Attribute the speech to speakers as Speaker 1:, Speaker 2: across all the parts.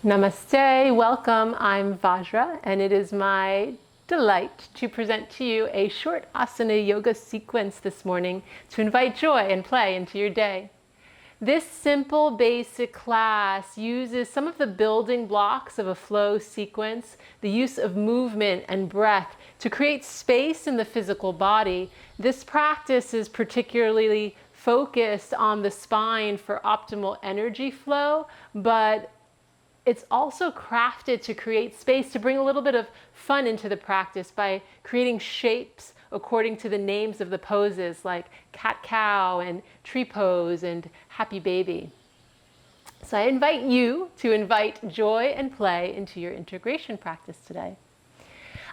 Speaker 1: Namaste, welcome. I'm Vajra, and it is my delight to present to you a short asana yoga sequence this morning to invite joy and play into your day. This simple basic class uses some of the building blocks of a flow sequence, the use of movement and breath to create space in the physical body. This practice is particularly focused on the spine for optimal energy flow, but it's also crafted to create space, to bring a little bit of fun into the practice by creating shapes according to the names of the poses, like cat-cow and tree pose and happy baby. So I invite you to invite joy and play into your integration practice today.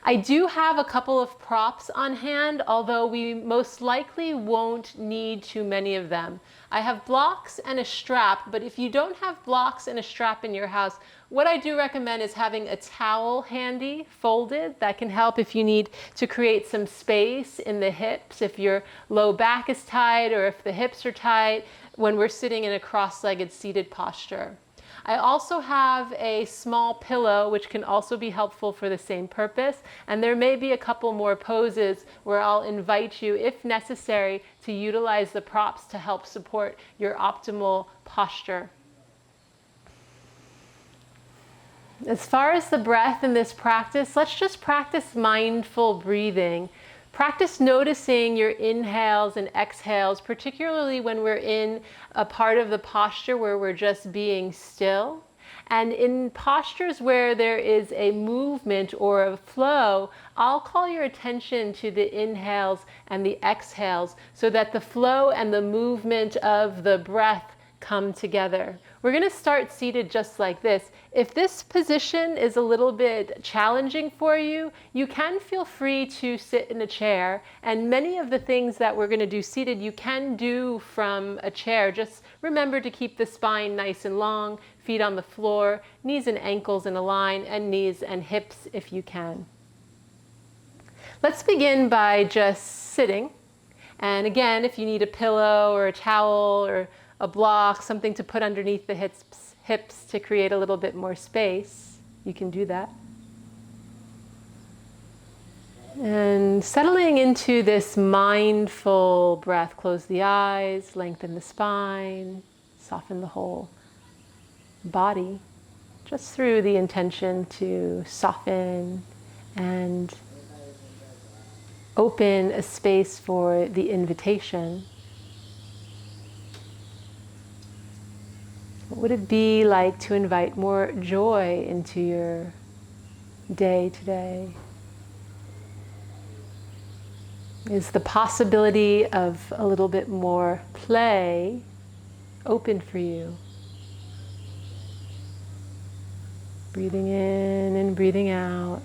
Speaker 1: I do have a couple of props on hand, although we most likely won't need too many of them. I have blocks and a strap, but if you don't have blocks and a strap in your house, what I do recommend is having a towel handy, folded. That can help if you need to create some space in the hips, if your low back is tight or if the hips are tight when we're sitting in a cross-legged seated posture. I also have a small pillow, which can also be helpful for the same purpose. And there may be a couple more poses where I'll invite you, if necessary, to utilize the props to help support your optimal posture. As far as the breath in this practice, let's just practice mindful breathing. Practice noticing your inhales and exhales, particularly when we're in a part of the posture where we're just being still. And in postures where there is a movement or a flow, I'll call your attention to the inhales and the exhales so that the flow and the movement of the breath come together. We're going to start seated just like this. If this position is a little bit challenging for you, you can feel free to sit in a chair. And many of the things that we're going to do seated, you can do from a chair. Just remember to keep the spine nice and long, feet on the floor, knees and ankles in a line, and knees and hips if you can. Let's begin by just sitting. And again, if you need a pillow or a towel or a block, something to put underneath the hips to create a little bit more space, you can do that. And settling into this mindful breath, close the eyes, lengthen the spine, soften the whole body, just through the intention to soften and open a space for the invitation. What would it be like to invite more joy into your day today? Is the possibility of a little bit more play open for you? Breathing in and breathing out.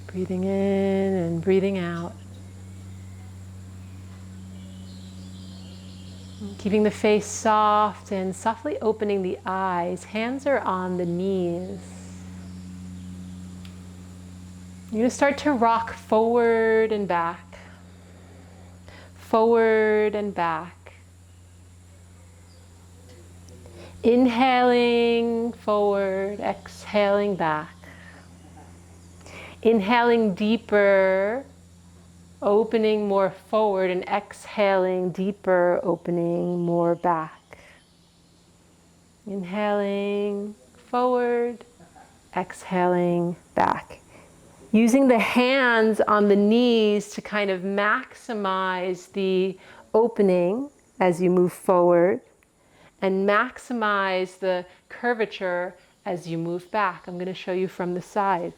Speaker 1: Breathing in and breathing out. Keeping the face soft and softly opening the eyes. Hands are on the knees. You're going to start to rock forward and back. Forward and back. Inhaling forward, exhaling back. Inhaling deeper, opening more forward, and exhaling deeper, opening more back. Inhaling forward, exhaling back. Using the hands on the knees to kind of maximize the opening as you move forward and maximize the curvature as you move back. I'm going to show you from the side.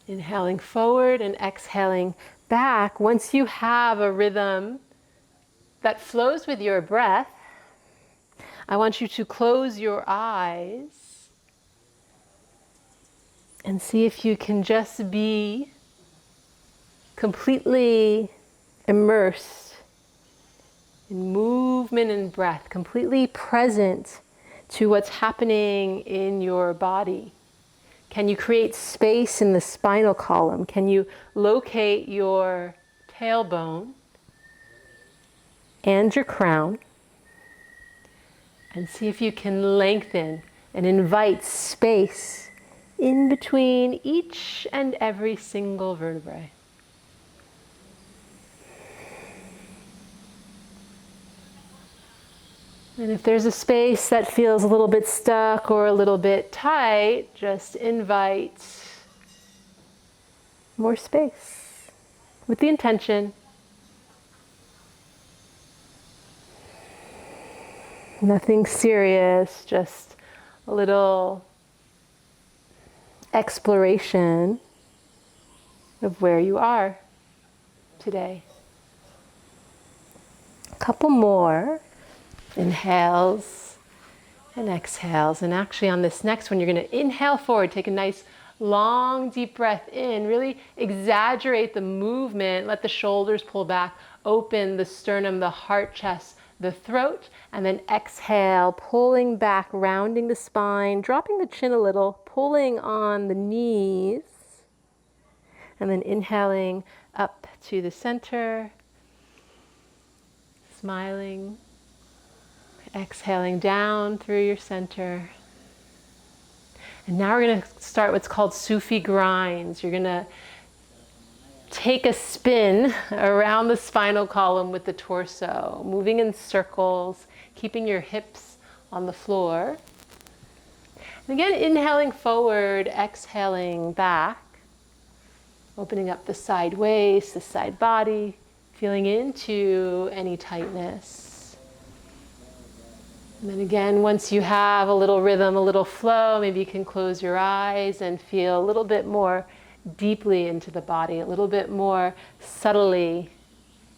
Speaker 1: Inhaling forward and exhaling back. Once you have a rhythm that flows with your breath, I want you to close your eyes and see if you can just be completely immersed in movement and breath, completely present to what's happening in your body. Can you create space in the spinal column? Can you locate your tailbone and your crown? And see if you can lengthen and invite space in between each and every single vertebrae. And if there's a space that feels a little bit stuck or a little bit tight, just invite more space with the intention. Nothing serious, just a little exploration of where you are today. A couple more inhales and exhales. And actually on this next one, you're going to inhale forward, take a nice long deep breath in, really exaggerate the movement, let the shoulders pull back, open the sternum, the heart, chest, the throat, and then exhale, pulling back, rounding the spine, dropping the chin a little, pulling on the knees, and then inhaling up to the center, smiling, exhaling down through your center. And now we're going to start what's called Sufi Grinds. You're going to take a spin around the spinal column with the torso, moving in circles, keeping your hips on the floor. And again, inhaling forward, exhaling back, opening up the side waist, the side body, feeling into any tightness. And then again, once you have a little rhythm, a little flow, maybe you can close your eyes and feel a little bit more deeply into the body, a little bit more subtly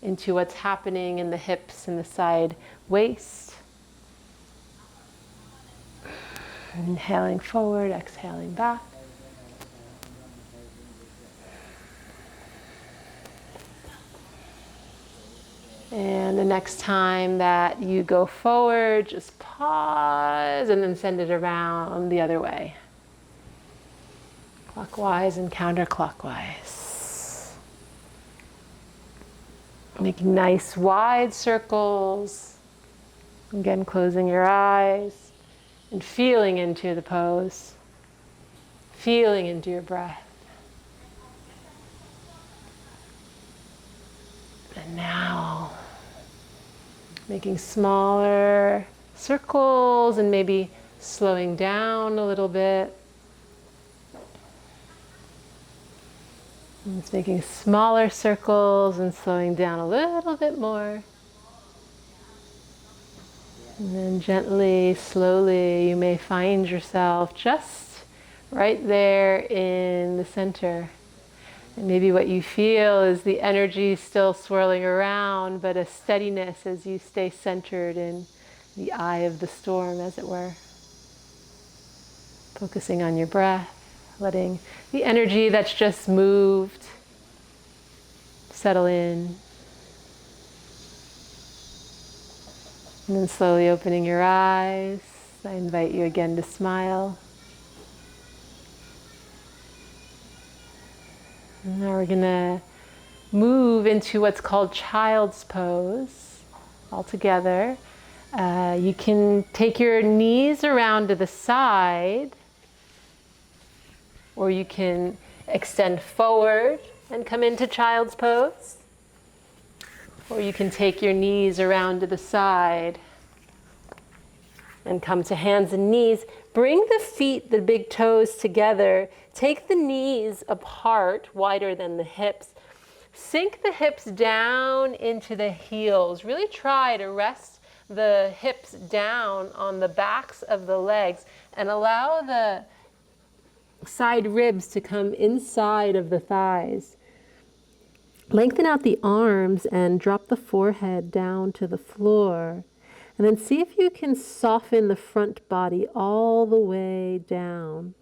Speaker 1: into what's happening in the hips and the side waist. Inhaling forward, exhaling back. And the next time that you go forward, just pause and then send it around the other way. Clockwise and counterclockwise. Making nice wide circles. Again, closing your eyes and feeling into the pose. Feeling into your breath. And now, making smaller circles and maybe slowing down a little bit. And it's making smaller circles and slowing down a little bit more. And then gently, slowly, you may find yourself just right there in the center. And maybe what you feel is the energy still swirling around, but a steadiness as you stay centered in the eye of the storm, as it were. Focusing on your breath, letting the energy that's just moved settle in. And then slowly opening your eyes. I invite you again to smile. And now we're going to move into what's called child's pose all together. You can take your knees around to the side, or you can extend forward and come into child's pose. Or you can take your knees around to the side and come to hands and knees. Bring the feet, the big toes together. Take the knees apart, wider than the hips. Sink the hips down into the heels. Really try to rest the hips down on the backs of the legs and allow the side ribs to come inside of the thighs. Lengthen out the arms and drop the forehead down to the floor. And then see if you can soften the front body all the way down.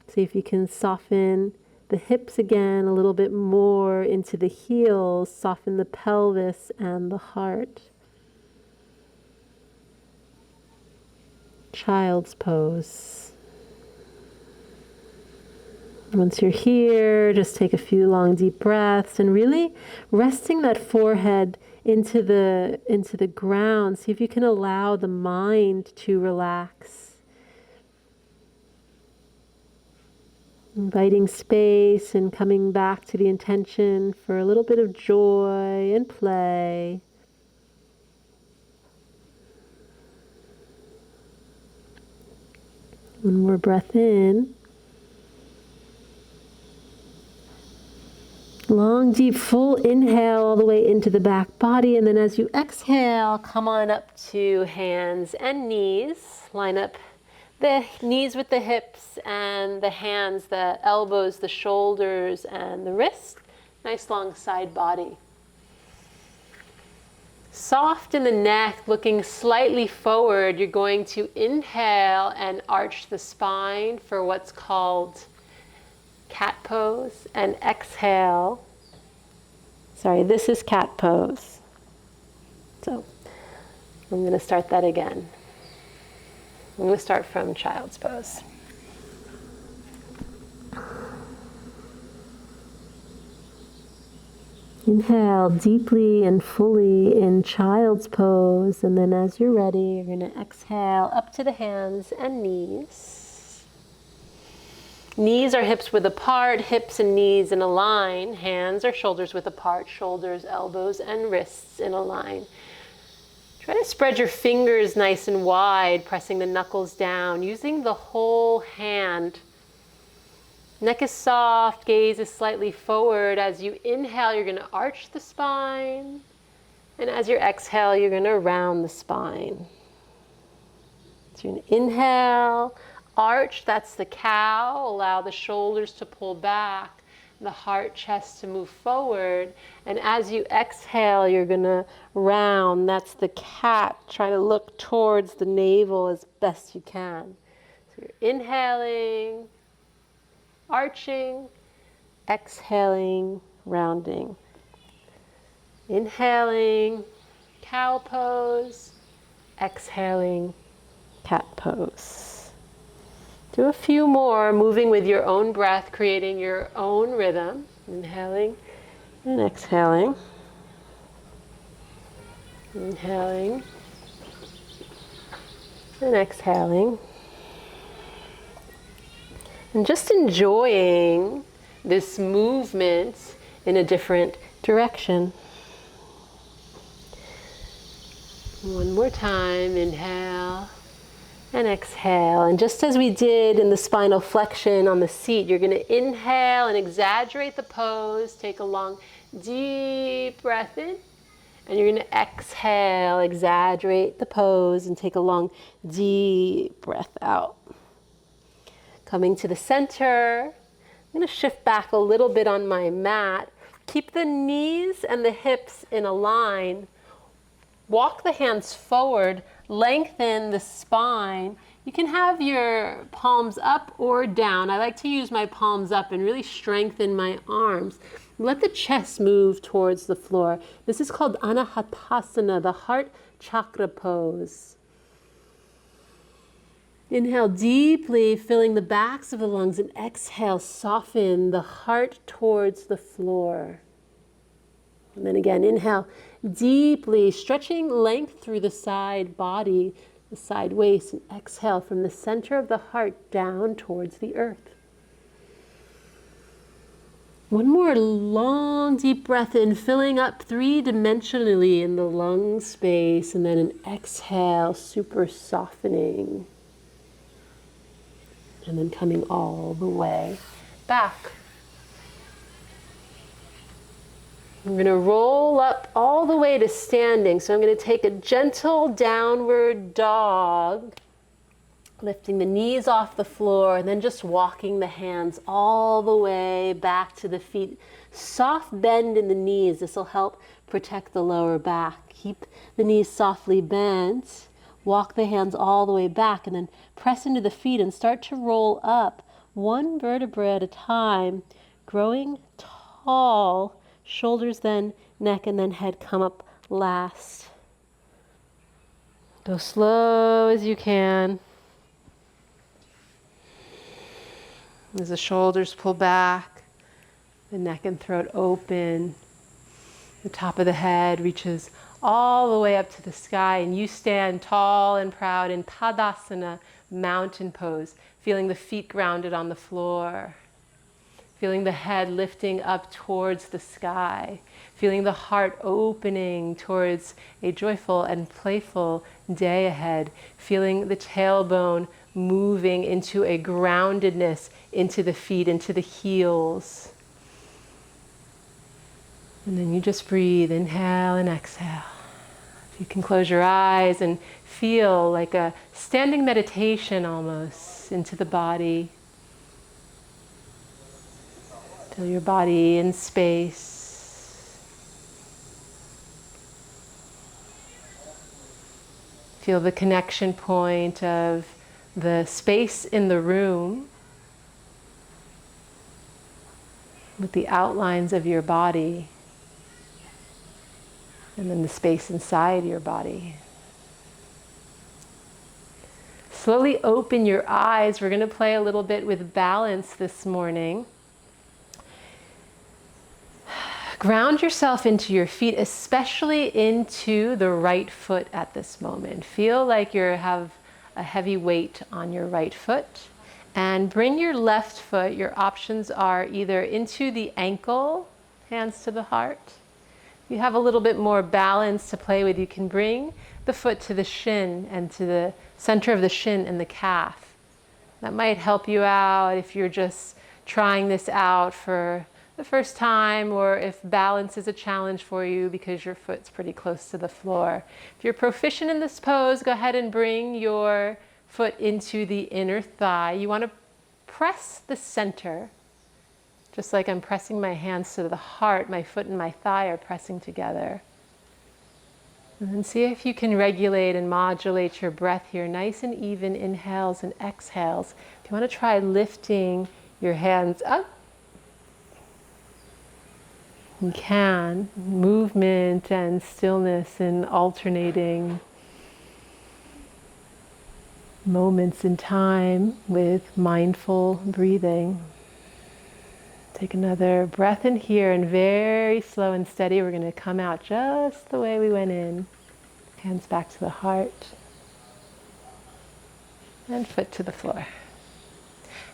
Speaker 1: See if you can soften the hips again a little bit more into the heels, soften the pelvis and the heart. Child's pose. Once you're here, just take a few long deep breaths and really resting that forehead into the ground. See if you can allow the mind to relax. Inviting space and coming back to the intention for a little bit of joy and play. One more breath in. Long, deep, full inhale all the way into the back body. And then as you exhale, come on up to hands and knees. Line up the knees with the hips and the hands, the elbows, the shoulders, and the wrist. Nice long side body. Soft in the neck, looking slightly forward. You're going to inhale and arch the spine for what's called cat pose, and exhale. Sorry, this is cat pose. So I'm going to start that again. I'm going to start from child's pose. Inhale deeply and fully in child's pose, and then as you're ready, you're going to exhale up to the hands and knees. Knees or hips width apart, hips and knees in a line. Hands or shoulders width apart, shoulders, elbows, and wrists in a line. Try to spread your fingers nice and wide, pressing the knuckles down, using the whole hand. Neck is soft, gaze is slightly forward. As you inhale, you're going to arch the spine. And as you exhale, you're going to round the spine. So you're going to inhale, arch, that's the cow. Allow the shoulders to pull back, the heart, chest to move forward. And as you exhale, you're going to round, that's the cat. Try to look towards the navel as best you can. So you're inhaling, arching, exhaling, rounding. Inhaling, cow pose, exhaling, cat pose. Do a few more, moving with your own breath, creating your own rhythm. Inhaling and exhaling. Inhaling and exhaling. And just enjoying this movement in a different direction. One more time, inhale and exhale. And just as we did in the spinal flexion on the seat, you're going to inhale and exaggerate the pose. Take a long, deep breath in. And you're going to exhale, exaggerate the pose, and take a long, deep breath out. Coming to the center, I'm going to shift back a little bit on my mat. Keep the knees and the hips in a line. Walk the hands forward, lengthen the spine. You can have your palms up or down. I like to use my palms up and really strengthen my arms. Let the chest move towards the floor. This is called Anahatasana, the heart chakra pose. Inhale deeply, filling the backs of the lungs, and exhale, soften the heart towards the floor. And then again, inhale deeply, stretching length through the side body, the side waist, and exhale from the center of the heart down towards the earth. One more long, deep breath in, filling up three-dimensionally in the lung space, and then an exhale, super softening. And then coming all the way back. I'm going to roll up all the way to standing. So I'm going to take a gentle downward dog, lifting the knees off the floor, and then just walking the hands all the way back to the feet. Soft bend in the knees. This will help protect the lower back. Keep the knees softly bent. Walk the hands all the way back, and then press into the feet and start to roll up one vertebra at a time, growing tall. Shoulders, then neck, and then head come up last. Go slow as you can. As the shoulders pull back, the neck and throat open, the top of the head reaches all the way up to the sky, and you stand tall and proud in Tadasana, mountain pose, feeling the feet grounded on the floor, feeling the head lifting up towards the sky, feeling the heart opening towards a joyful and playful day ahead, feeling the tailbone moving into a groundedness into the feet, into the heels. And then you just breathe, inhale and exhale. You can close your eyes and feel like a standing meditation almost into the body. Feel your body in space. Feel the connection point of the space in the room with the outlines of your body, and then the space inside your body. Slowly open your eyes. We're going to play a little bit with balance this morning. Ground yourself into your feet, especially into the right foot at this moment. Feel like you have a heavy weight on your right foot. And bring your left foot, your options are either into the ankle, hands to the heart. If you have a little bit more balance to play with, you can bring the foot to the shin and to the center of the shin and the calf. That might help you out if you're just trying this out for the first time, or if balance is a challenge for you because your foot's pretty close to the floor. If you're proficient in this pose, go ahead and bring your foot into the inner thigh. You want to press the center, just like I'm pressing my hands to the heart. My foot and my thigh are pressing together. And then see if you can regulate and modulate your breath here. Nice and even inhales and exhales. If you want to try lifting your hands up, you can. Movement and stillness and alternating moments in time with mindful breathing. Take another breath in here, and very slow and steady, we're going to come out just the way we went in. Hands back to the heart. And foot to the floor.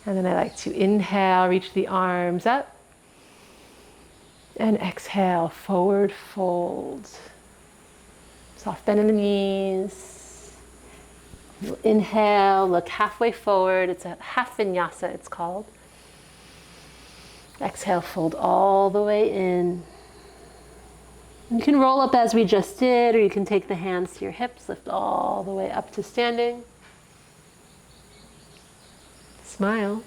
Speaker 1: And then I like to inhale, reach the arms up. And exhale, forward fold. Soft bend in the knees. Inhale, look halfway forward. It's a half vinyasa, it's called. Exhale, fold all the way in. You can roll up as we just did, or you can take the hands to your hips, lift all the way up to standing. Smile.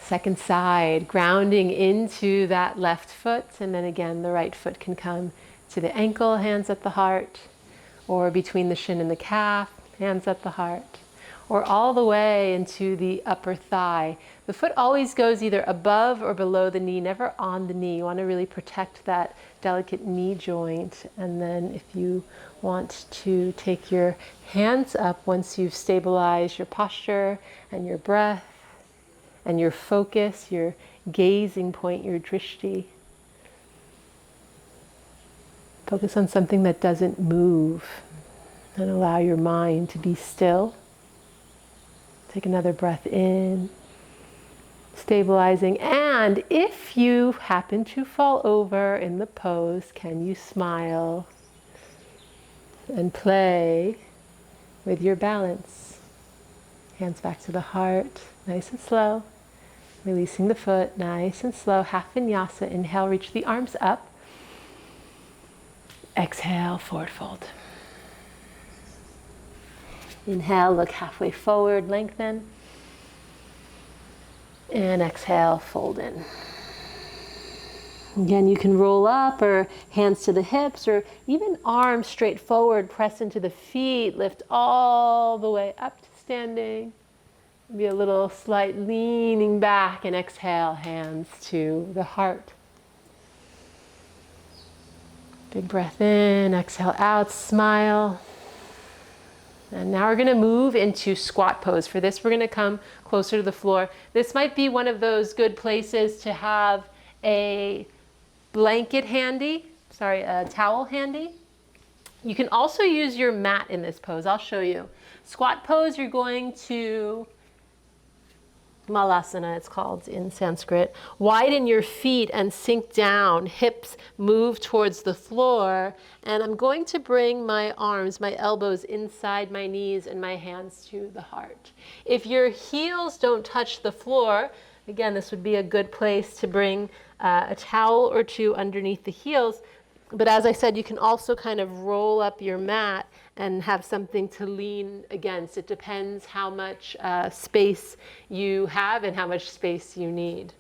Speaker 1: Second side, grounding into that left foot, and then again the right foot can come to the ankle, hands at the heart, or between the shin and the calf, hands at the heart, or all the way into the upper thigh. The foot always goes either above or below the knee, never on the knee. You want to really protect that delicate knee joint. And then if you want to take your hands up once you've stabilized your posture and your breath and your focus, your gazing point, your drishti. Focus on something that doesn't move and allow your mind to be still. Take another breath in, stabilizing. And if you happen to fall over in the pose, can you smile and play with your balance? Hands back to the heart, nice and slow. Releasing the foot, nice and slow. Half vinyasa. Inhale, reach the arms up. Exhale, forward fold. Inhale, look halfway forward, lengthen. And exhale, fold in. Again, you can roll up, or hands to the hips, or even arms straight forward, press into the feet, lift all the way up to standing. Maybe a little slight leaning back, and exhale, hands to the heart. Big breath in, exhale out, smile. And now we're going to move into squat pose. For this, we're going to come closer to the floor. This might be one of those good places to have a blanket handy, a towel handy. You can also use your mat in this pose. I'll show you. Squat pose, you're going to, Malasana it's called in Sanskrit, widen your feet and sink down, hips move towards the floor, and I'm going to bring my arms, my elbows inside my knees and my hands to the heart. If your heels don't touch the floor, again, this would be a good place to bring a towel or two underneath the heels. But as I said, you can also kind of roll up your mat and have something to lean against. It depends how much space you have and how much space you need.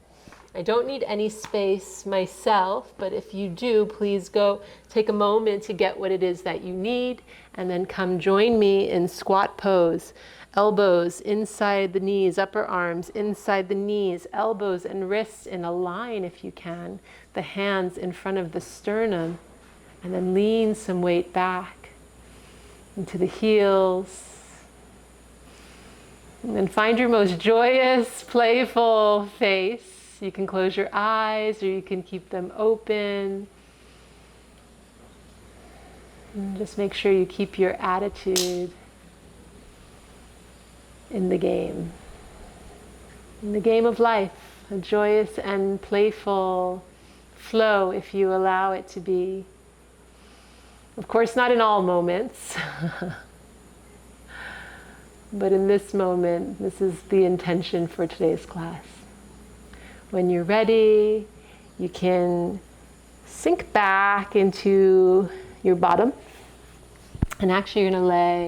Speaker 1: I don't need any space myself, but if you do, please go take a moment to get what it is that you need, and then come join me in squat pose. Elbows inside the knees, upper arms inside the knees, elbows and wrists in a line if you can. The hands in front of the sternum, and then lean some weight back into the heels. And then find your most joyous, playful face. You can close your eyes or you can keep them open. And just make sure you keep your attitude in the game of life, a joyous and playful flow if you allow it to be. Of course, not in all moments, but in this moment, this is the intention for today's class. When you're ready, you can sink back into your bottom, and actually you're going to lay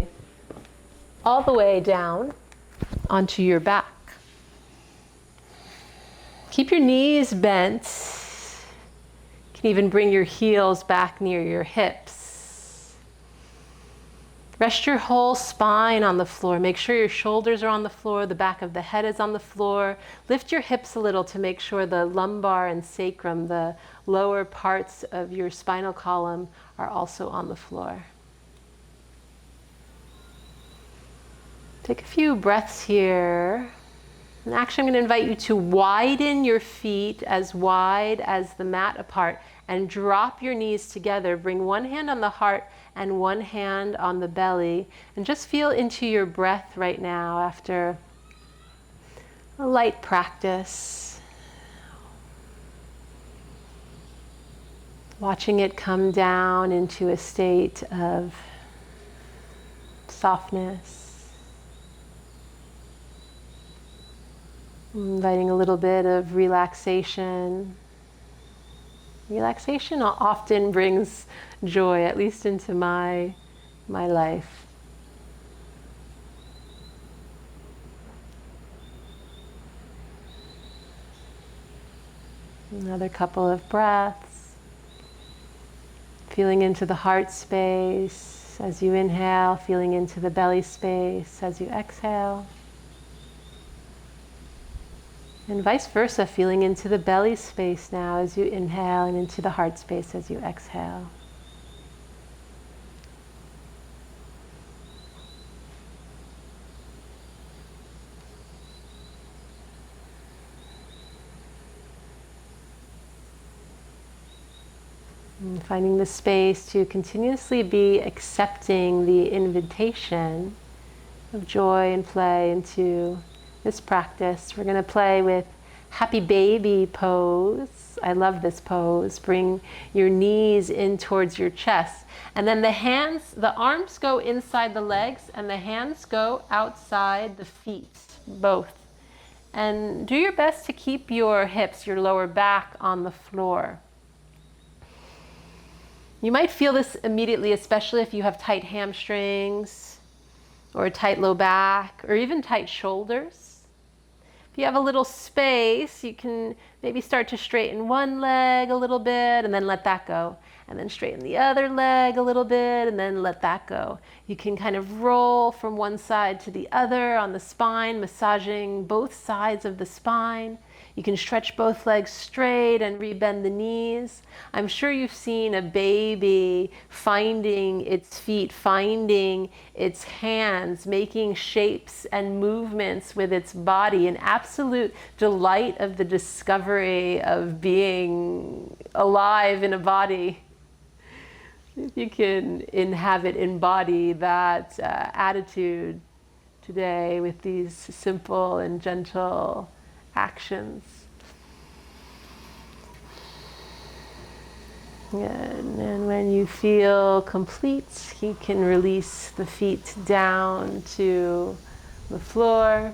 Speaker 1: all the way down onto your back. Keep your knees bent. You can even bring your heels back near your hips. Rest your whole spine on the floor. Make sure your shoulders are on the floor, the back of the head is on the floor. Lift your hips a little to make sure the lumbar and sacrum, the lower parts of your spinal column, are also on the floor. Take a few breaths here. And actually, I'm going to invite you to widen your feet as wide as the mat apart and drop your knees together. Bring one hand on the heart and one hand on the belly. And just feel into your breath right now after a light practice. Watching it come down into a state of softness. Inviting a little bit of relaxation. Relaxation often brings joy, at least into my life. Another couple of breaths. Feeling into the heart space as you inhale, feeling into the belly space as you exhale. And vice versa, feeling into the belly space now as you inhale and into the heart space as you exhale. And finding the space to continuously be accepting the invitation of joy and play into this practice. We're going to play with happy baby pose. I love this pose. Bring your knees in towards your chest. And then the arms go inside the legs and the hands go outside the feet, both. And do your best to keep your hips, your lower back on the floor. You might feel this immediately, especially if you have tight hamstrings or a tight low back or even tight shoulders. If you have a little space, you can maybe start to straighten one leg a little bit and then let that go. And then straighten the other leg a little bit and then let that go. You can kind of roll from one side to the other on the spine, massaging both sides of the spine. You can stretch both legs straight and rebend the knees. I'm sure you've seen a baby finding its feet, finding its hands, making shapes and movements with its body, an absolute delight of the discovery of being alive in a body. If you can embody that attitude today with these simple and gentle actions. And when you feel complete, you can release the feet down to the floor.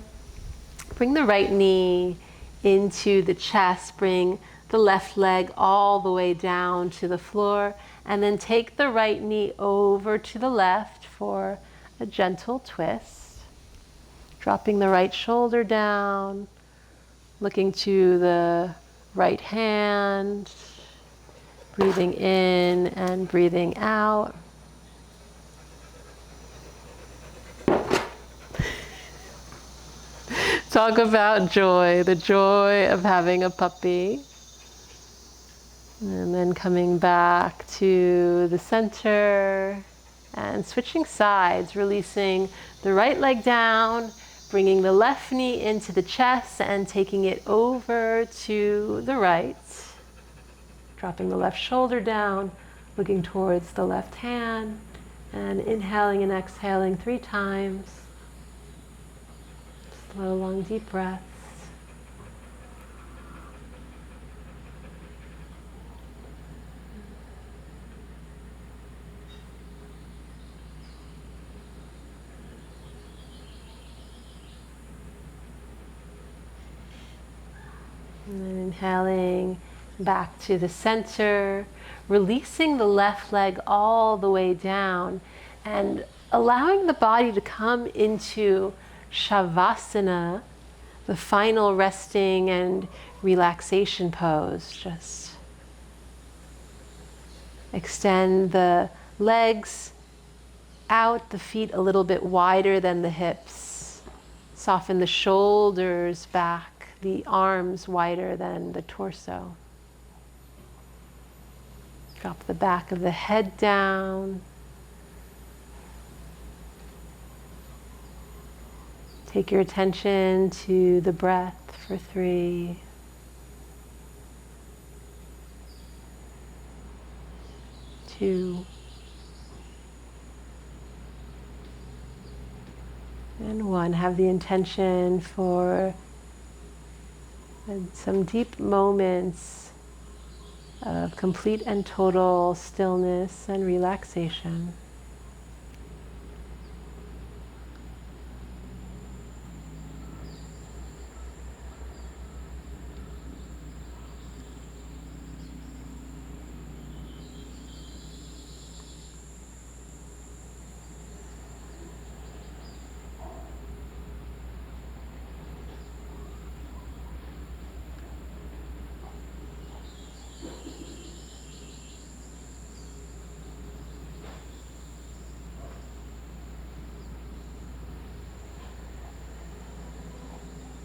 Speaker 1: Bring the right knee into the chest. Bring the left leg all the way down to the floor. And then take the right knee over to the left for a gentle twist. Dropping the right shoulder down. Looking to the right hand. Breathing in and breathing out. Talk about joy, the joy of having a puppy. And then coming back to the center and switching sides, releasing the right leg down, bringing the left knee into the chest and taking it over to the right. Dropping the left shoulder down, looking towards the left hand, and inhaling and exhaling 3 times. Slow, long, deep breaths. And then inhaling back to the center, releasing the left leg all the way down and allowing the body to come into Shavasana, the final resting and relaxation pose. Just extend the legs out, the feet a little bit wider than the hips. Soften the shoulders back, the arms wider than the torso. Drop the back of the head down. Take your attention to the breath for 3. 2. And 1. Have the intention for some deep moments of complete and total stillness and relaxation.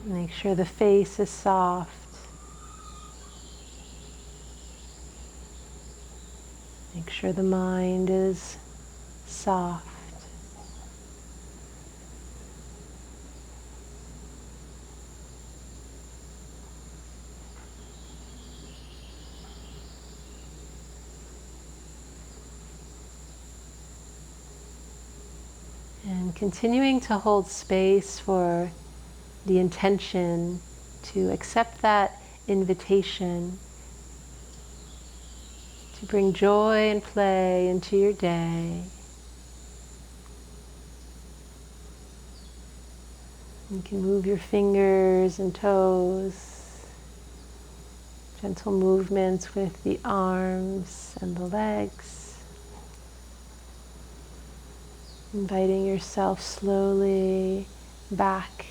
Speaker 1: Make sure the face is soft. Make sure the mind is soft. And continuing to hold space for the intention to accept that invitation to bring joy and play into your day. You can move your fingers and toes, gentle movements with the arms and the legs, inviting yourself slowly back.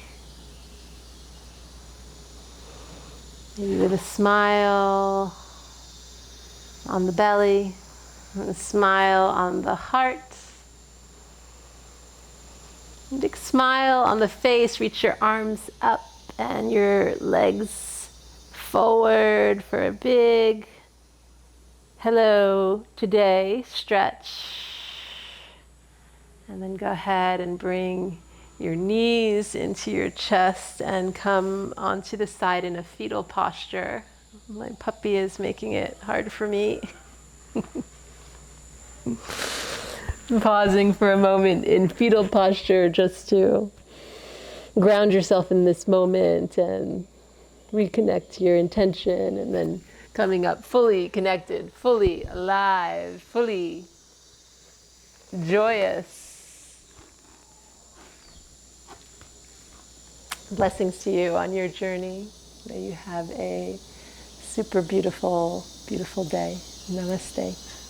Speaker 1: Maybe with a smile on the belly, and a smile on the heart. And big smile on the face. Reach your arms up and your legs forward for a big hello today stretch. And then go ahead and bring your knees into your chest and come onto the side in a fetal posture. My puppy is making it hard for me. Pausing for a moment in fetal posture just to ground yourself in this moment and reconnect to your intention, and then coming up fully connected, fully alive, fully joyous. Blessings to you on your journey. May you have a super beautiful, beautiful day. Namaste.